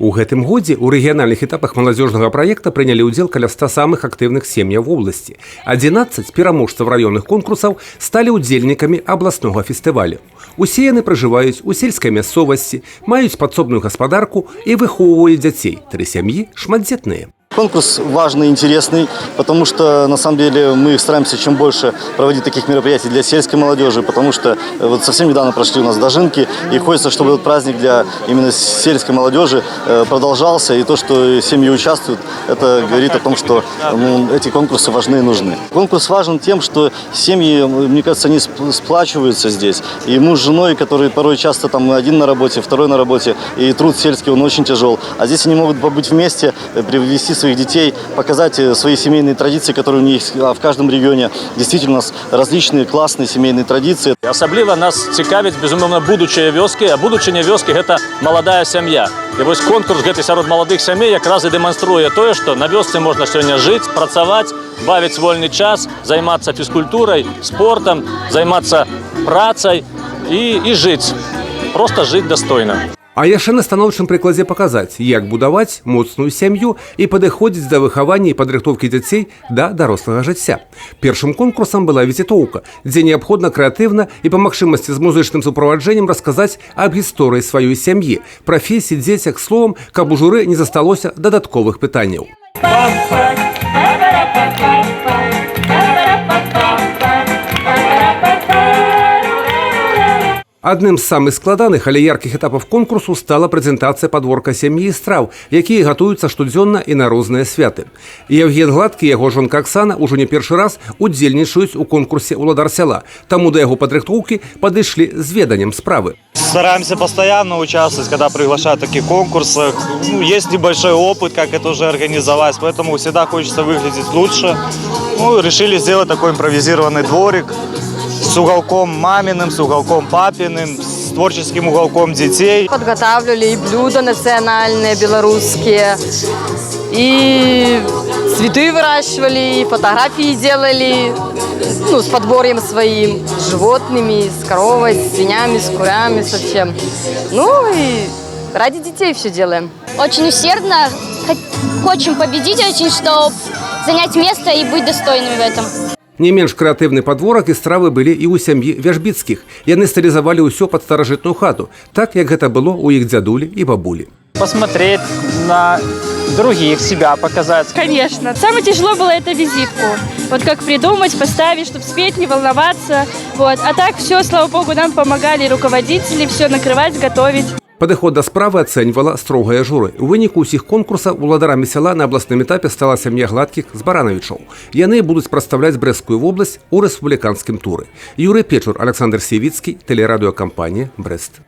У гэтым годзе ў рэгіянальных этапах маладзёжнага праекта прынялі ўдзел каля 100 самых актыўных сем'яў вобласці. 11 пераможцаў раённых конкурсаў сталі ўдзельнікамі абласнога фестывалю. Усе яны пражываюць у сельскай мясцовасці, маюць падсобную гаспадарку і выхоўваюць дзяцей. 3 сям'і шматдзетныя. Конкурс важный и интересный, потому что на самом деле мы стараемся чем больше проводить таких мероприятий для сельской молодежи, потому что вот совсем недавно прошли у нас дожинки, и хочется, чтобы этот праздник для именно сельской молодежи продолжался, и то, что семьи участвуют, это говорит о том, что эти конкурсы важны и нужны. Конкурс важен тем, что семьи, мне кажется, они сплачиваются здесь, и муж с женой, которые порой часто там один на работе, второй на работе, и труд сельский, он очень тяжел, а здесь они могут побыть вместе, привести своих детей, показать свои семейные традиции, которые у них в каждом регионе. Действительно, у нас различные классные семейные традиции. Асабліва нас цікавіць, безумоўна, будучыя вёскі, а будучыня вёскі – гэта маладая сям'я. І вось конкурс гэты сярод маладых сямей якраз і дэманструе тое, што на вёсцы можна сёння жыць, працаваць, бавіць вольны час, займацца фізкультурай, спортам, займацца працай і жыць. Проста жыць дастойна. А яшчэ на станоўчым прыкладзе паказаць, як будаваць моцную сям'ю і падыходзіць да выхавання і падрыхтоўкі дзяцей да дарослага жыцця. Першым конкурсам была візітоўка, дзе неабходна крэатыўна і па магчымасці з музычным суправаджэннем расказаць аб гісторыі сваёй сям'і, прафесіі, дзецях, словам, каб у журы не засталося дадатковых пытанняў. Адным з самых складаных, але яркіх этапаў конкурсу стала прэзентацыя падворка сям'і і страў, якія гатуюцца штодзённа і на розныя святы. Евген Гладкі і яго жонка Аксана ўжо не першы раз удзельнічаюць у конкурсе «Уладар сяла», таму да яго падрыхтоўкі падышлі з веданнем справы. Стараемся постоянно участвовать, когда приглашают в таких конкурсах. Есть небольшой опыт, как это уже организовать, поэтому всегда хочется выглядеть лучше. Решили сделать такой импровизированный дворик с уголком маминым, с уголком папиным, с творческим уголком детей. Подготавливали и блюда национальные, белорусские, и цветы выращивали, и фотографии делали, с подборьем своим, с животными, с коровой, с свинями, с курями совсем. И ради детей все делаем. Очень усердно, хотим победить очень, чтобы занять место и быть достойными в этом. Не менш крэатыўны падворак і стравы былі і ў сям'і Вяжбіцкіх. Яны стылізавалі ўсё пад старажытную хату, так як гэта было ў іх дзядулі і бабулі. Посмотреть на других, себя показать. Конечно. Самое тяжело было это визитку. Вот как придумать, поставить, чтобы спеть, не волноваться. А так все, слава богу, нам помогали руководители, все накрывать, готовить. Падыход да справы ацэньвала строгае журы. У выніку ўсіх конкурсаў уладарамі сяла на абласным этапе стала сям'я Гладкіх з Баранавічоў. Яны будуць прадстаўляць Брэсцкую вобласць у рэспубліканскім туры. Юрый Печур, Александр Севіцкі, тэлерадыёкампанія «Брэст».